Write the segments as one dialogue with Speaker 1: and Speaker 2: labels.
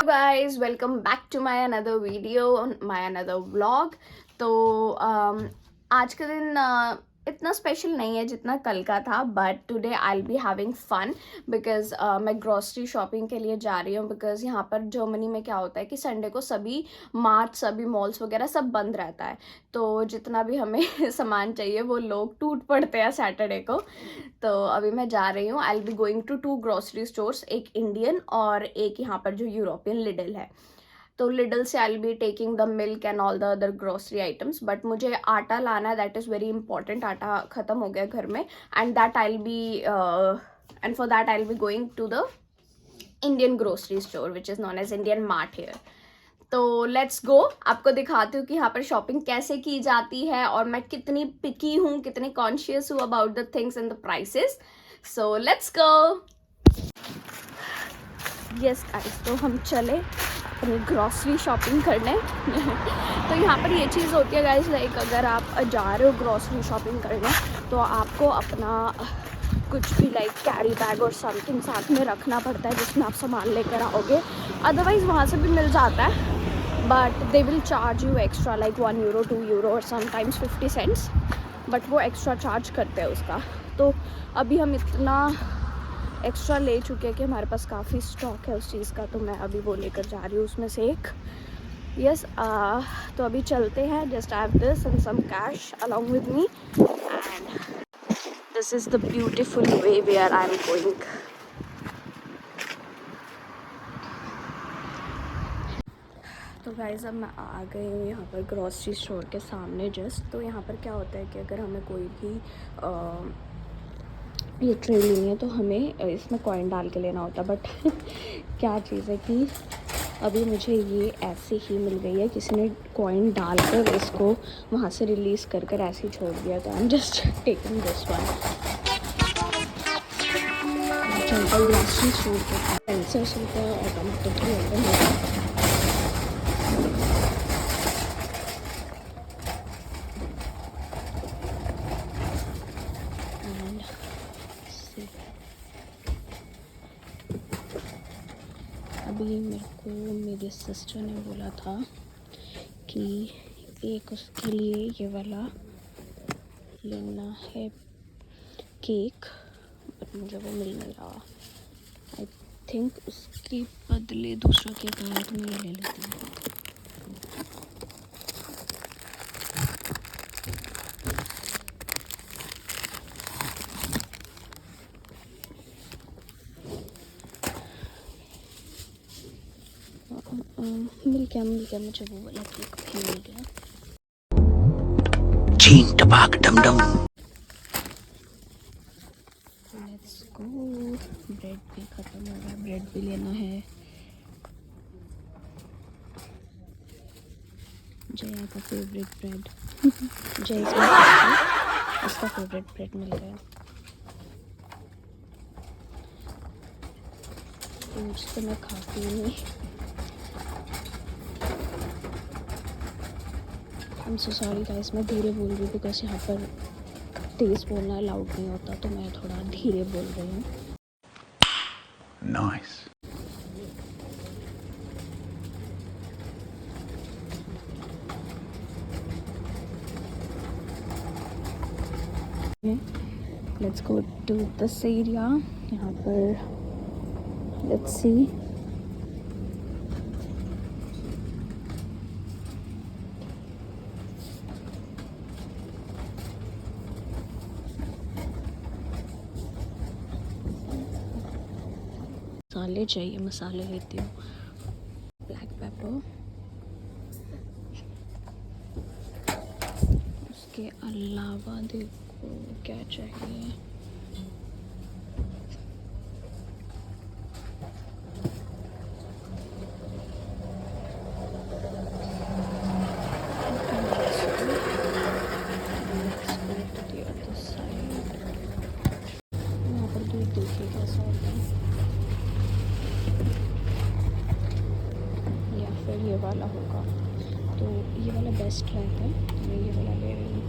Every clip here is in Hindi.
Speaker 1: guys, welcome back to my another video, my another vlog. तो आज का दिन इतना स्पेशल नहीं है जितना कल का था, but today I will be having fun because मैं ग्रॉसरी शॉपिंग के लिए जा रही हूँ। बिकॉज यहाँ पर जर्मनी में क्या होता है कि संडे को सभी मार्ट, सभी मॉल्स वगैरह सब बंद रहता है, तो जितना भी हमें सामान चाहिए वो लोग टूट पड़ते हैं सैटरडे को। तो अभी मैं जा रही हूँ, I will be going to 2 grocery stores, एक इंडियन और एक यहाँ पर जो यूरोपियन लिडल है। तो लिडल से आई will be taking the milk and all the other grocery items, but मुझे आटा लाना है, दैट इज़ वेरी इंपॉर्टेंट। आटा ख़त्म हो गया घर में, and that I will be and for that I will be going to the Indian grocery store which is known as Indian mart here. तो लेट्स गो, आपको दिखाती हूँ कि यहाँ पर शॉपिंग कैसे की जाती है और मैं कितनी पिकी हूँ, कितनी कॉन्शियस हूँ about the things and the prices. So let's go. Yes guys, तो हम चले अपनी ग्रॉसरी शॉपिंग करने। तो यहाँ पर ये चीज़ होती है गाइस, लाइक अगर आप जा रहे हो ग्रॉसरी शॉपिंग करने तो आपको अपना कुछ भी लाइक कैरी बैग और समथिंग साथ में रखना पड़ता है जिसमें आप सामान लेकर आओगे। अदरवाइज़ वहाँ से भी मिल जाता है, but they will charge you extra like 1 euro 2 euro और समटाइम्स 50 cents, बट वो एक्स्ट्रा चार्ज करते हैं उसका। तो अभी हम इतना एक्स्ट्रा ले चुके हैं कि हमारे पास काफ़ी स्टॉक है उस चीज़ का, तो मैं अभी वो लेकर जा रही हूँ उसमें से एक। यस, तो अभी चलते हैं। Just have this and some cash along with me, and this is the beautiful way where I am going. तो गाइस, अब मैं आ गई हूँ यहाँ पर ग्रॉसरी स्टोर के सामने जस्ट। तो यहाँ पर क्या होता है कि अगर हमें कोई भी ये ट्रे लेनी है तो हमें इसमें कॉइन डाल के लेना होता है, बट क्या चीज़ है कि अभी मुझे ये ऐसे ही मिल गई है, किसी ने कॉइन डालकर इसको वहाँ से रिलीज़ कर कर ऐसे ही छोड़ दिया, तो I am just taking this one. चलता ग्रॉसरी स्टोर के पेंसिल से ऑटोमेटिकली ओपन होगा। अभी मेरे को मेरी सिस्टर ने बोला था कि एक उसके लिए ये वाला लेना है केक, बट मुझे वो मिल नहीं रहा। आई थिंक उसके बदले दूसरा केक आया तो मैं ये ले लेती हूँ। मिल गया मुझे वो वाला केक भी मिल गया। चीन टपाक डम डम। Let's go. ब्रेड भी ख़त्म हो गया, ब्रेड भी लेना है। जया का फेवरेट ब्रेड जय उसका फेवरेट ब्रेड मिल गया। फ्रूट्स तो मैं खाती नहीं। I am so sorry guys, मैं धीरे बोल रही हूँ बिकॉज यहाँ पर तेज़ बोलना अलाउड नहीं होता, तो मैं थोड़ा धीरे बोल रही हूँ। Nice. Let's go to this area. यहाँ पर लेट्स सी, मसाले चाहिए, मसाले लेती हूँ। ब्लैक पेपर, उसके अलावा देखो क्या चाहिए। यहाँ पर दूध देखिए कैसा होता है, या फिर ये वाला होगा, तो ये वाला बेस्ट रहता है, तो मैं ये वाला ले रही हूँ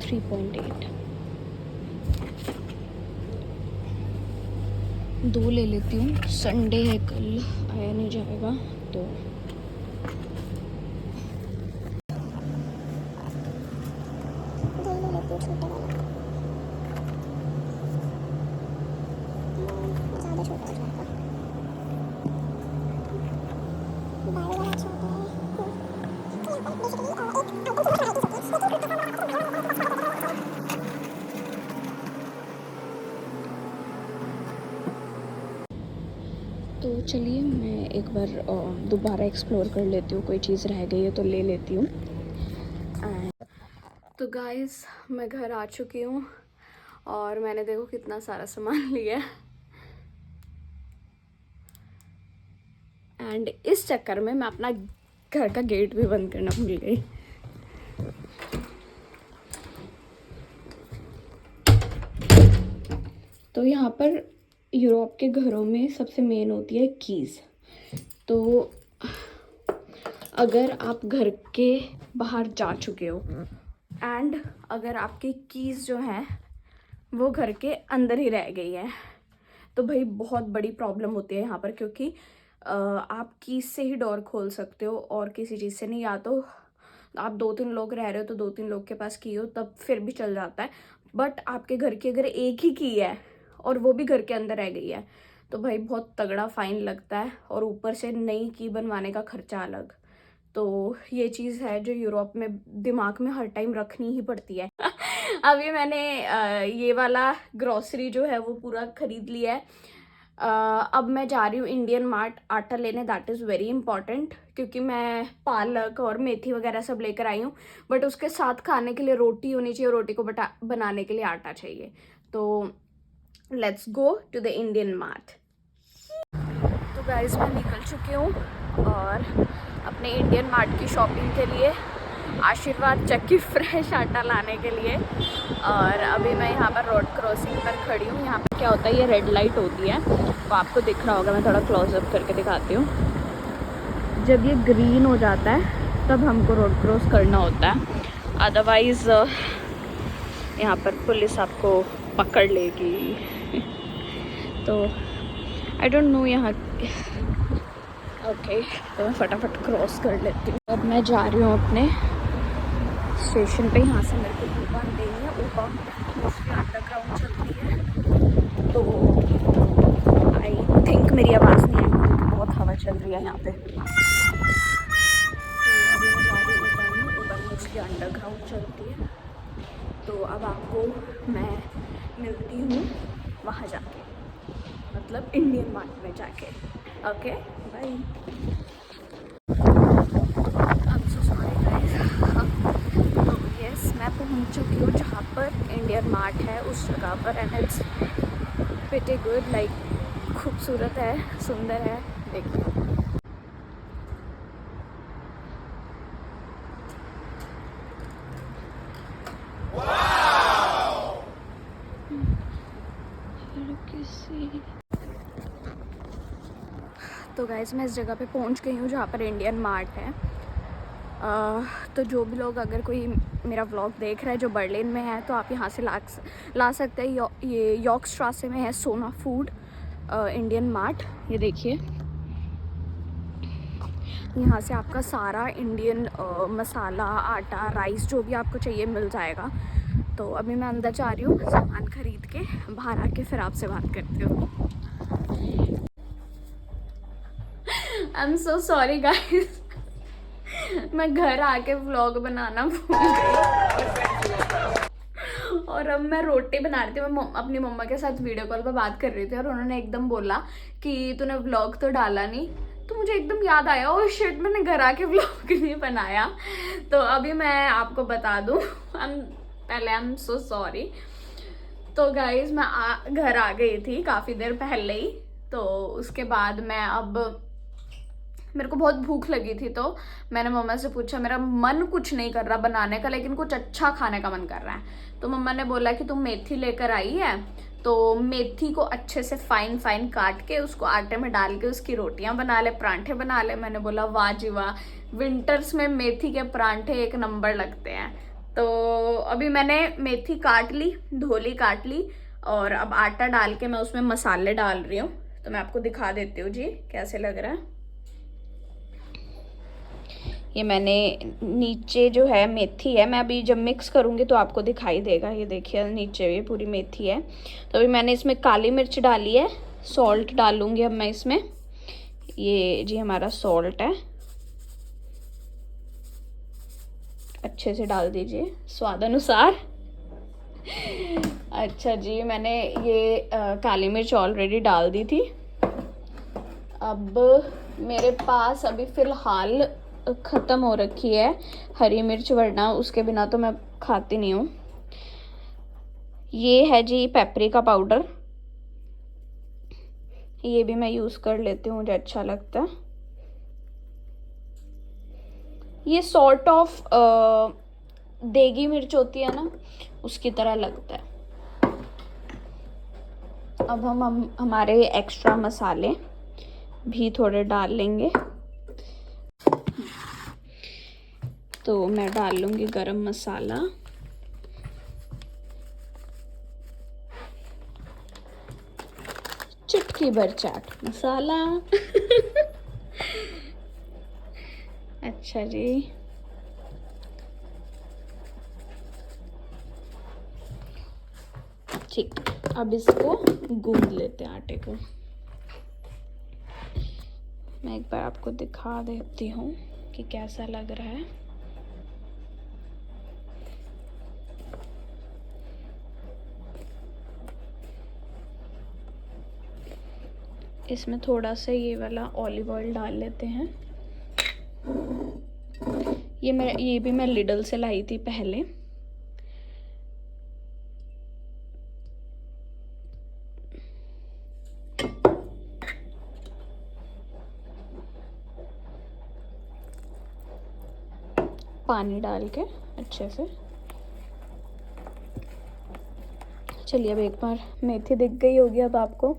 Speaker 1: 3.8। 2 ले लेती हूँ, संडे है कल, आया नहीं जाएगा तो। तो चलिए मैं एक बार दोबारा एक्सप्लोर कर लेती हूँ, कोई चीज़ रह गई है तो ले लेती हूँ। तो गाइस मैं घर आ चुकी हूँ और मैंने देखो कितना सारा सामान लिया एंड इस चक्कर में मैं अपना घर का गेट भी बंद करना भूल गई। तो यहाँ पर यूरोप के घरों में सबसे मेन होती है कीज़। तो अगर आप घर के बाहर जा चुके हो एंड अगर आपकी कीज़ जो हैं वो घर के अंदर ही रह गई है तो भाई बहुत बड़ी प्रॉब्लम होती है यहाँ पर, क्योंकि आप कीज़ से ही डोर खोल सकते हो और किसी चीज़ से नहीं। या तो आप 2-3 लोग रह रहे हो तो 2-3 लोग के पास की हो तब फिर भी चल जाता है, बट आपके घर की अगर एक ही की है और वो भी घर के अंदर रह गई है तो भाई बहुत तगड़ा फाइन लगता है और ऊपर से नई की बनवाने का खर्चा अलग। तो ये चीज़ है जो यूरोप में दिमाग में हर टाइम रखनी ही पड़ती है। अभी मैंने ये वाला ग्रॉसरी जो है वो पूरा खरीद लिया है। अब मैं जा रही हूँ इंडियन मार्ट आटा लेने, दैट इज़ वेरी इंपॉर्टेंट, क्योंकि मैं पालक और मेथी वगैरह सब लेकर आई हूँ, बट उसके साथ खाने के लिए रोटी होनी चाहिए, रोटी को बनाने के लिए आटा चाहिए। तो let's go to the Indian mart. तो गाइस मैं निकल चुकी हूँ और अपने इंडियन मार्ट की शॉपिंग के लिए आशीर्वाद चक्की फ्रेश आटा लाने के लिए। और अभी मैं यहाँ पर रोड क्रॉसिंग पर खड़ी हूँ। यहाँ पर क्या होता है, ये रेड लाइट होती है, तो आपको दिख रहा होगा, मैं थोड़ा क्लोजअप करके दिखाती हूँ। जब ये ग्रीन हो जाता है तब हमको रोड क्रॉस करना होता है, अदरवाइज़ यहाँ पर पुलिस आपको पकड़ लेगी। तो आई डोंट नो यहाँ। ओके तो मैं फटाफट क्रॉस कर लेती हूँ। अब मैं जा रही हूँ अपने स्टेशन पे। यहाँ से मेरे को ऊपर देनी है, ऊपर मोस्टली अंडरग्राउंड चलती है, तो आई थिंक मेरी आवाज़ नहीं आएगी क्योंकि बहुत हवा चल रही है यहाँ पे। तो अभी मैं जा रही हूँ ऊपर मोस्टली अंडरग्राउंड चलती है। तो अब आपको मैं मिलती हूँ वहाँ जाके, मतलब इंडियन मार्ट में जाके। Okay bye. अब सो सॉरी गाइस। तो यस मैं पहुँच चुकी हूँ जहाँ पर इंडियन मार्ट है, उस जगह पर, and it's pretty good, like खूबसूरत है, सुंदर है, देखिए। तो गाइस मैं इस जगह पे पहुंच गई हूँ जहाँ पर इंडियन मार्ट है। तो जो भी लोग, अगर कोई मेरा व्लॉग देख रहा है जो बर्लिन में है, तो आप यहाँ से ला सकते हैं। ये यॉर्कस्ट्रासे में है सोना फूड इंडियन मार्ट। ये देखिए, यहाँ से आपका सारा इंडियन मसाला, आटा, राइस, जो भी आपको चाहिए मिल जाएगा। तो अभी मैं अंदर जा रही हूँ सामान खरीद के, बाहर आके फिर आपसे बात करती हूँ। I am so sorry guys, मैं घर आके व्लॉग बनाना भूल गई और अब मैं रोटी बना रही थी। मैं अपनी मम्मा के साथ वीडियो कॉल पर बात कर रही थी और उन्होंने एकदम बोला कि तूने व्लॉग तो डाला नहीं। तो मुझे एकदम याद आया, ओह शिट, मैंने घर आके व्लॉग नहीं बनाया। तो अभी मैं आपको बता दूँ, आई एम सो सॉरी। तो गाइज मैं घर आ गई थी काफ़ी देर पहले ही। तो उसके बाद मैं अब, मेरे को बहुत भूख लगी थी, तो मैंने मम्मा से पूछा, मेरा मन कुछ नहीं कर रहा बनाने का, लेकिन कुछ अच्छा खाने का मन कर रहा है। तो मम्मा ने बोला कि तुम मेथी लेकर आई है, तो मेथी को अच्छे से फाइन फाइन काट के उसको आटे में डाल के उसकी रोटियां बना ले, परांठे बना ले। मैंने बोला वाह जी वाह, विंटर्स में मेथी के परांठे एक नंबर लगते हैं। तो अभी मैंने मेथी काट ली, धोली काट ली, और अब आटा डाल के मैं उसमें मसाले डाल रही हूँ, तो मैं आपको दिखा देती हूँ जी कैसे लग रहा है। ये मैंने नीचे जो है मेथी है, मैं अभी जब मिक्स करूँगी तो आपको दिखाई देगा। ये देखिए नीचे भी पूरी मेथी है। तो अभी मैंने इसमें काली मिर्च डाली है, सॉल्ट डालूँगी अब मैं इसमें। ये जी हमारा सॉल्ट है, अच्छे से डाल दीजिए स्वाद अनुसार। अच्छा जी, मैंने ये काली मिर्च ऑलरेडी डाल दी थी। अब मेरे पास अभी फ़िलहाल ख़त्म हो रखी है हरी मिर्च, वरना उसके बिना तो मैं खाती नहीं हूँ। ये है जी पेपरिका पाउडर, ये भी मैं यूज़ कर लेती हूँ, मुझे अच्छा लगता है। ये सॉर्ट ऑफ देगी मिर्च होती है ना, उसकी तरह लगता है। अब हम हमारे एक्स्ट्रा मसाले भी थोड़े डाल लेंगे। तो मैं डाल लूँगी गरम मसाला, चुटकी भर चाट मसाला। अच्छा जी, ठीक, अब इसको गूंद लेते हैं आटे को। मैं एक बार आपको दिखा देती हूँ कि कैसा लग रहा है। इसमें थोड़ा सा ये वाला ऑलिव ऑयल डाल लेते हैं। ये भी मैं लिडल से लाई थी पहले। पानी डाल के अच्छे से। चलिए अब एक बार मेथी दिख गई होगी अब आपको,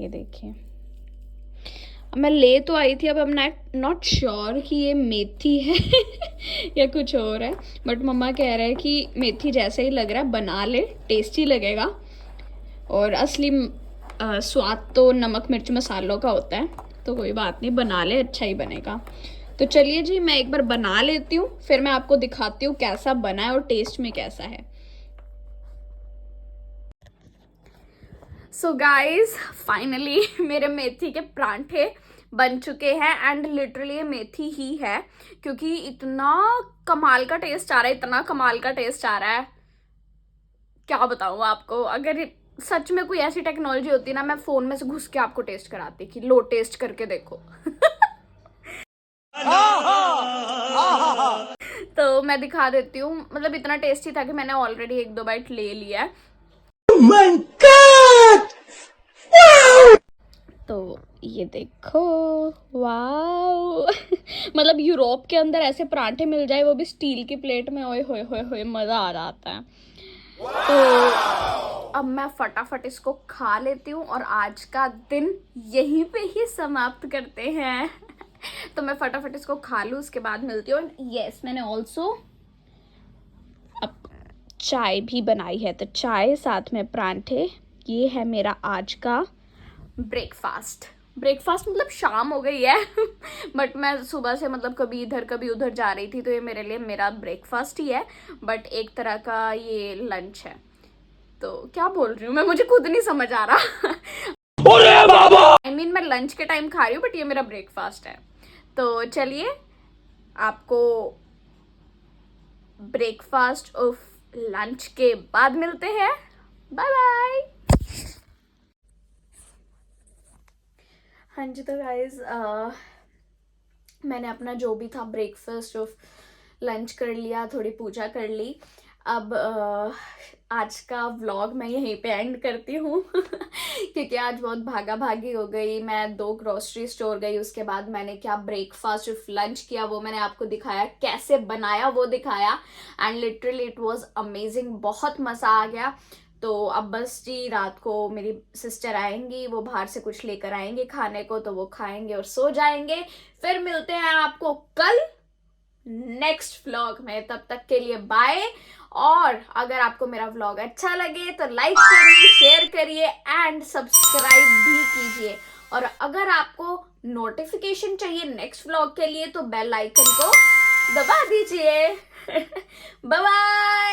Speaker 1: ये देखिए। अब मैं ले तो आई थी, अब I'm नॉट श्योर कि ये मेथी है या कुछ और है, बट मम्मा कह रहे हैं कि मेथी जैसे ही लग रहा है, बना ले, टेस्टी लगेगा। और असली स्वाद तो नमक मिर्च मसालों का होता है, तो कोई बात नहीं, बना ले, अच्छा ही बनेगा। तो चलिए जी, मैं एक बार बना लेती हूँ, फिर मैं आपको दिखाती हूँ कैसा बना है और टेस्ट में कैसा है। सो गाइज फाइनली मेरे मेथी के परांठे बन चुके हैं, एंड लिटरली ये मेथी ही है, क्योंकि इतना कमाल का टेस्ट आ रहा है, इतना कमाल का टेस्ट आ रहा है, क्या बताऊँ आपको। अगर सच में कोई ऐसी टेक्नोलॉजी होती ना, मैं फोन में से घुस के आपको टेस्ट कराती कि लो टेस्ट करके देखो। तो मैं दिखा देती हूँ, मतलब इतना टेस्टी था कि मैंने ऑलरेडी 1-2 बाइट ले लिया है। My God! तो ये देखो, वाओ। मतलब यूरोप के अंदर ऐसे परांठे मिल जाए, वो भी स्टील की प्लेट में, ओए होए होए होए, मज़ा आ जाता है। तो अब मैं फटाफट इसको खा लेती हूँ और आज का दिन यहीं पे ही समाप्त करते हैं। तो मैं फटाफट इसको खा लूँ, उसके बाद मिलती हूँ। यस, मैंने ऑल्सो अब चाय भी बनाई है, तो चाय साथ में परांठे, ये है मेरा आज का ब्रेकफास्ट मतलब शाम हो गई है बट मैं सुबह से मतलब कभी इधर कभी उधर जा रही थी, तो ये मेरे लिए मेरा ब्रेकफास्ट ही है, बट एक तरह का ये लंच है। तो क्या बोल रही हूँ मैं, मुझे खुद नहीं समझ आ रहा। I mean, मैं लंच के टाइम खा रही हूँ, बट ये मेरा ब्रेकफास्ट है। तो चलिए आपको ब्रेकफास्ट और लंच के बाद मिलते हैं। Bye bye. हाँ जी, तो गाइज मैंने अपना जो भी था ब्रेकफास्ट और लंच कर लिया, थोड़ी पूजा कर ली। अब आज का व्लॉग मैं यहीं पे एंड करती हूँ क्योंकि आज बहुत भागा भागी हो गई। मैं 2 ग्रोसरी स्टोर गई, उसके बाद मैंने क्या ब्रेकफास्ट और लंच किया वो मैंने आपको दिखाया, कैसे बनाया वो दिखाया, and literally it was amazing, बहुत मज़ा आ गया। तो अब बस जी रात को मेरी सिस्टर आएंगी, वो बाहर से कुछ लेकर आएंगे खाने को, तो वो खाएंगे और सो जाएंगे। फिर मिलते हैं आपको कल नेक्स्ट व्लॉग में, तब तक के लिए बाय। और अगर आपको मेरा व्लॉग अच्छा लगे तो लाइक करिए, शेयर करिए एंड सब्सक्राइब भी कीजिए। और अगर आपको नोटिफिकेशन चाहिए नेक्स्ट व्लॉग के लिए तो बेल आइकन को दबा दीजिए। Bye bye.